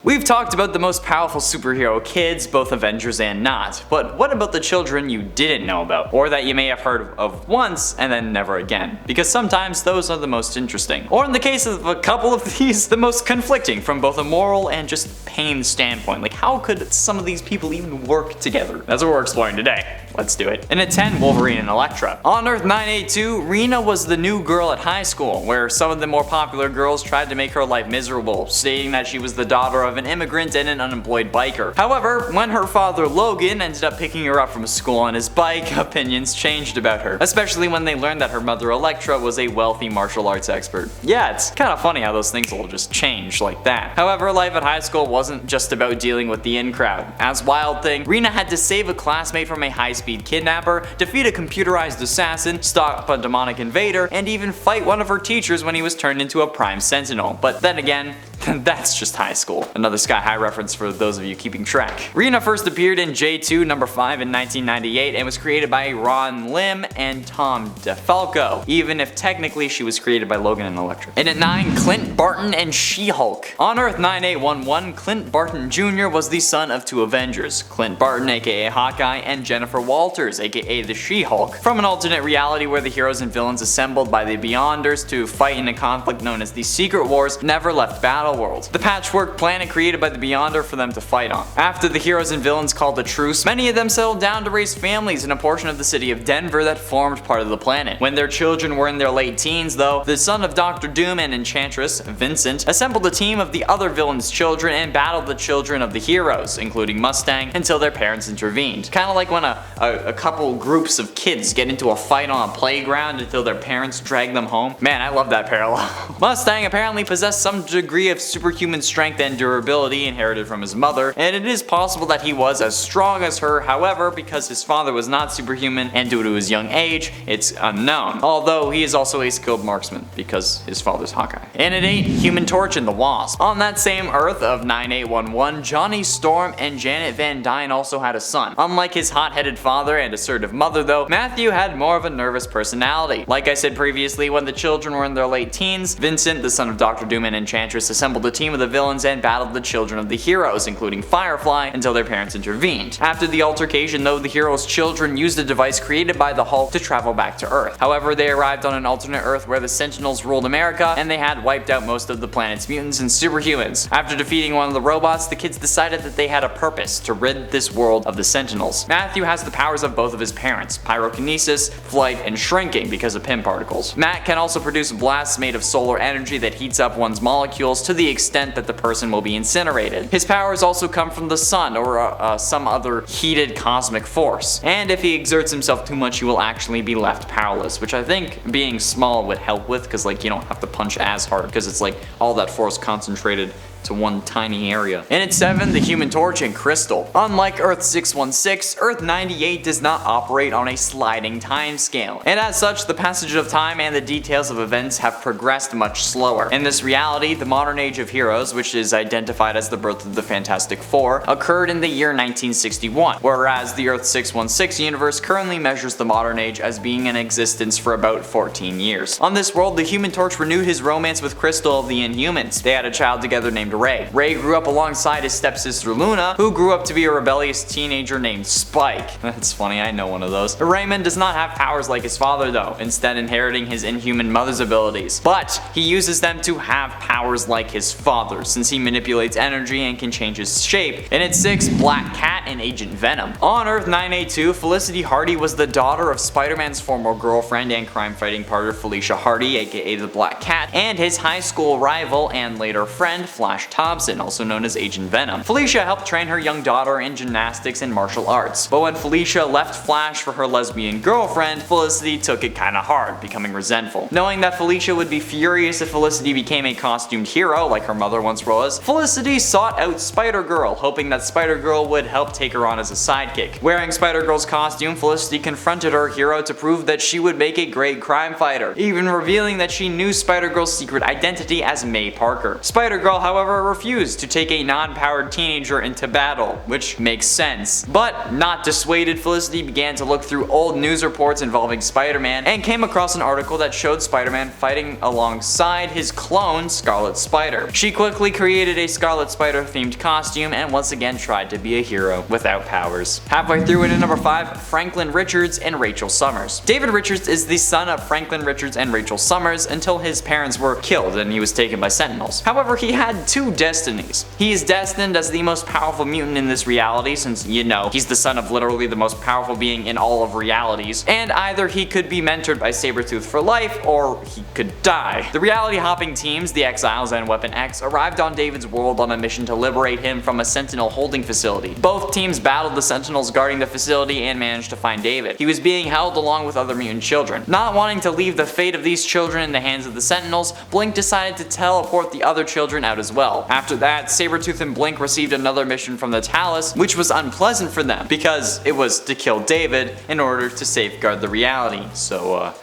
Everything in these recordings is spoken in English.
We've talked about the most powerful superhero kids, both Avengers and not, but what about the children you didn't know about, or that you may have heard of once and then never again? Because sometimes those are the most interesting, or in the case of a couple of these, the most conflicting from both a moral and just pain standpoint. Like, how could some of these people even work together? That's what we're exploring today. Let's do it. And at 10, Wolverine Elektra. On Earth 982, Rena was the new girl at high school, where some of the more popular girls tried to make her life miserable, stating that she was the daughter of an immigrant and an unemployed biker. However, when her father Logan ended up picking her up from school on his bike, opinions changed about her, especially when they learned that her mother Elektra was a wealthy martial arts expert. Yeah, it's kind of funny how those things will just change like that. However, life at high school wasn't just about dealing with the in-crowd. As Wild Thing, Rena had to save a classmate from a high-speed kidnapper, defeat a computerized assassin, stop a demonic invader, and even fight one of her teachers when he was turned into a Prime Sentinel. But then again, that's just high school. Another Sky High reference for those of you keeping track. Rena first appeared in J2 number 5 in 1998 and was created by Ron Lim and Tom DeFalco, even if technically she was created by Logan and Elektra. And at 9, Clint, Barton, and She-Hulk. On Earth 9811, Clint Barton Jr. was the son of two Avengers, Clint Barton aka Hawkeye and Jennifer Walters aka the She-Hulk, from an alternate reality where the heroes and villains assembled by the Beyonders to fight in a conflict known as the Secret Wars never left Battleworld, the patchwork planet created by the Beyonder for them to fight on. After the heroes and villains called a truce, many of them settled down to raise families in a portion of the city of Denver that formed part of the planet. When their children were in their late teens though, the son of Dr. Doom and Enchantress, Vincent, assembled a team of the other villains' children and battled the children of the heroes, including Mustang, until their parents intervened. Kinda like when a couple groups of kids get into a fight on a playground until their parents drag them home. Man, I love that parallel. Mustang apparently possessed some degree of superhuman strength and durability inherited from his mother, and it is possible that he was as strong as her. However, because his father was not superhuman and due to his young age, it's unknown. Although he is also a skilled marksman because his father's Hawkeye. And at 8, Human Torch and the Wasp. On that same Earth of 9811, Johnny Storm and Janet Van Dyne also had a son. Unlike his hot-headed father and assertive mother though, Matthew had more of a nervous personality. Like I said previously, when the children were in their late teens, Vincent, the son of Dr. Doom and Enchantress, assembled a team of the villains and battled the children of the heroes, including Firefly, until their parents intervened. After the altercation though, the heroes' children used a device created by the Hulk to travel back to Earth. However, they arrived on an alternate Earth where the Sentinels ruled America and they had wiped out most of the planet's mutants and superhumans. After defeating one of the robots, the kids decided that they had a purpose: to rid this world of the Sentinels. Matthew has the powers of both of his parents, pyrokinesis, flight, and shrinking because of Pym particles. Matt can also produce blasts made of solar energy that heats up one's molecules to the extent that the person will be incinerated. His powers also come from the sun or some other heated cosmic force. And if he exerts himself too much, he will actually be left powerless, which I think being small would help with, because like you don't have to punch as hard because it's like all that force concentrated to one tiny area. And at 7, the Human Torch and Crystal. Unlike Earth 616, Earth 98 does not operate on a sliding time scale, and as such, the passage of time and the details of events have progressed much slower. In this reality, the modern age of heroes, which is identified as the birth of the Fantastic Four, occurred in the year 1961, whereas the Earth 616 universe currently measures the modern age as being in existence for about 14 years. On this world, the Human Torch renewed his romance with Crystal of the Inhumans. They had a child together named Ray. Ray grew up alongside his stepsister Luna, who grew up to be a rebellious teenager named Spike. That's funny, I know one of those. Raymond does not have powers like his father though, instead inheriting his inhuman mother's abilities. But he uses them to have powers like his father, since he manipulates energy and can change his shape. And at 6, Black Cat and Agent Venom. On Earth 982, Felicity Hardy was the daughter of Spider-Man's former girlfriend and crime-fighting partner Felicia Hardy, aka the Black Cat, and his high school rival and later friend Flash Thompson, also known as Agent Venom. Felicia helped train her young daughter in gymnastics and martial arts, but when Felicia left Flash for her lesbian girlfriend, Felicity took it kinda hard, becoming resentful. Knowing that Felicia would be furious if Felicity became a costumed hero like her mother once was, Felicity sought out Spider-Girl, hoping that Spider-Girl would help take her on as a sidekick. Wearing Spider-Girl's costume, Felicity confronted her hero to prove that she would make a great crime fighter, even revealing that she knew Spider-Girl's secret identity as May Parker. Spider-Girl, however, however, refused to take a non-powered teenager into battle, which makes sense. But not dissuaded, Felicity began to look through old news reports involving Spider-Man and came across an article that showed Spider-Man fighting alongside his clone, Scarlet Spider. She quickly created a Scarlet Spider themed costume and once again tried to be a hero without powers. Halfway through into number 5, Franklin Richards and Rachel Summers. David Richards is the son of Franklin Richards and Rachel Summers until his parents were killed and he was taken by Sentinels. However, he had two destinies. He is destined as the most powerful mutant in this reality since, you know, he's the son of literally the most powerful being in all of realities, and either he could be mentored by Sabretooth for life or he could die. The reality hopping teams, the Exiles and Weapon X, arrived on David's world on a mission to liberate him from a Sentinel holding facility. Both teams battled the Sentinels guarding the facility and managed to find David. He was being held along with other mutant children. Not wanting to leave the fate of these children in the hands of the Sentinels, Blink decided to teleport the other children out as well. After that, Sabretooth and Blink received another mission from the Talus, which was unpleasant for them because it was to kill David in order to safeguard the reality. So,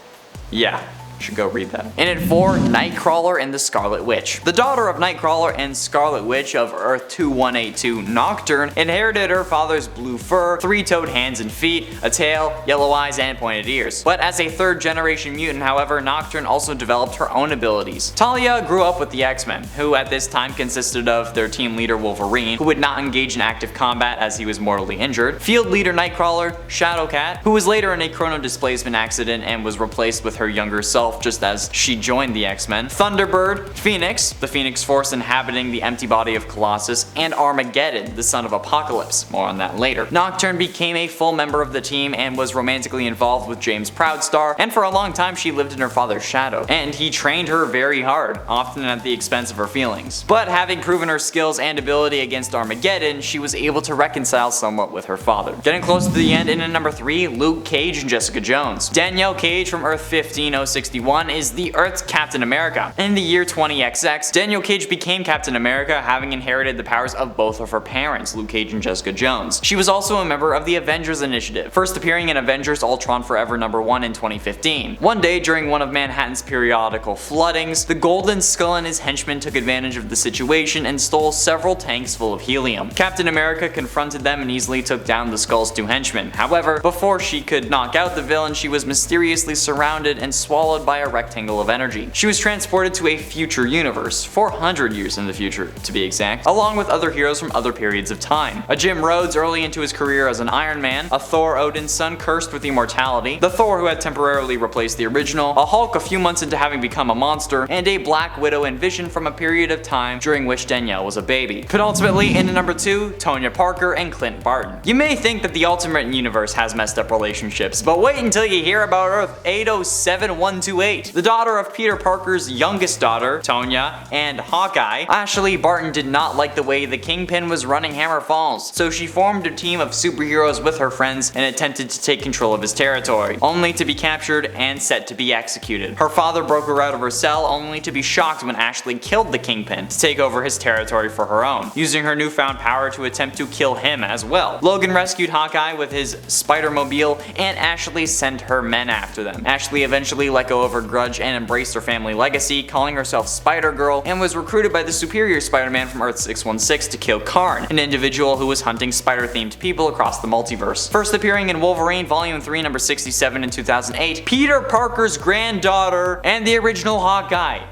yeah. Should go read that. And at 4, Nightcrawler and the Scarlet Witch. The daughter of Nightcrawler and Scarlet Witch of Earth 2182, Nocturne, inherited her father's blue fur, three-toed hands and feet, a tail, yellow eyes, and pointed ears. But as a third-generation mutant, however, Nocturne also developed her own abilities. Talia grew up with the X-Men, who at this time consisted of their team leader Wolverine, who would not engage in active combat as he was mortally injured, field leader Nightcrawler, Shadowcat, who was later in a chrono displacement accident and was replaced with her younger self just as she joined the X-Men, Thunderbird, Phoenix, the Phoenix Force inhabiting the empty body of Colossus, and Armageddon, the son of Apocalypse. More on that later. Nocturne became a full member of the team and was romantically involved with James Proudstar, and for a long time she lived in her father's shadow. And he trained her very hard, often at the expense of her feelings. But having proven her skills and ability against Armageddon, she was able to reconcile somewhat with her father. Getting close to the end, in at number 3, Luke Cage and Jessica Jones. Danielle Cage from Earth 15061 is the Earth's Captain America. In the year 20XX, Danielle Cage became Captain America, having inherited the powers of both of her parents, Luke Cage and Jessica Jones. She was also a member of the Avengers Initiative, first appearing in Avengers Ultron Forever #1 in 2015. One day during one of Manhattan's periodical floodings, the Golden Skull and his henchmen took advantage of the situation and stole several tanks full of helium. Captain America confronted them and easily took down the Skull's two henchmen. However, before she could knock out the villain, she was mysteriously surrounded and swallowed by a rectangle of energy. She was transported to a future universe, 400 years in the future to be exact, along with other heroes from other periods of time. A Jim Rhodes early into his career as an Iron Man, a Thor Odin's son cursed with immortality, the Thor who had temporarily replaced the original, a Hulk a few months into having become a monster, and a Black Widow and Vision from a period of time during which Danielle was a baby. Penultimately, in number 2, Tonya Parker and Clint Barton. You may think that the Ultimate Universe has messed up relationships, but wait until you hear about Earth 807128. The daughter of Peter Parker's youngest daughter, Tonya, and Hawkeye, Ashley Barton did not like the way the Kingpin was running Hammer Falls, so she formed a team of superheroes with her friends and attempted to take control of his territory, only to be captured and set to be executed. Her father broke her out of her cell, only to be shocked when Ashley killed the Kingpin to take over his territory for her own, using her newfound power to attempt to kill him as well. Logan rescued Hawkeye with his Spider-Mobile, and Ashley sent her men after them. Ashley eventually let go of her grudge and embraced her family legacy, calling herself Spider-Girl, and was recruited by the Superior Spider-Man from Earth 616 to kill Karn, an individual who was hunting spider-themed people across the multiverse. First appearing in Wolverine Volume 3 number 67 in 2008, Peter Parker's granddaughter and the original Hawkeye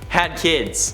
had kids.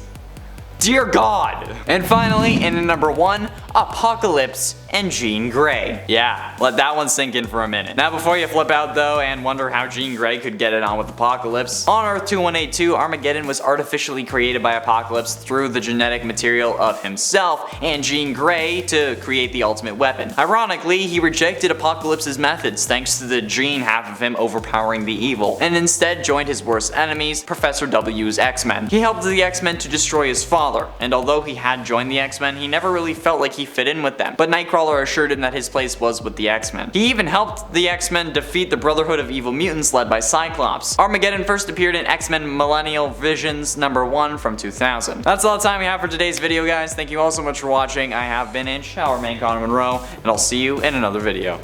Dear God! And finally, in at number 1, Apocalypse and Jean Grey. Yeah, let that one sink in for a minute. Now before you flip out though and wonder how Jean Grey could get it on with Apocalypse, on Earth 2182, Armageddon was artificially created by Apocalypse through the genetic material of himself and Jean Grey to create the ultimate weapon. Ironically, he rejected Apocalypse's methods thanks to the gene half of him overpowering the evil, and instead joined his worst enemies, Professor W's X-Men. He helped the X-Men to destroy his father, and although he had joined the X-Men, he never really felt like he fit in with them, but Nightcrawler assured him that his place was with the X-Men. He even helped the X-Men defeat the Brotherhood of Evil Mutants led by Cyclops. Armageddon first appeared in X-Men Millennial Visions #1 from 2000. That's all the time we have for today's video, guys. Thank you all so much for watching. I have been in Showerman Connor Monroe, and I'll see you in another video.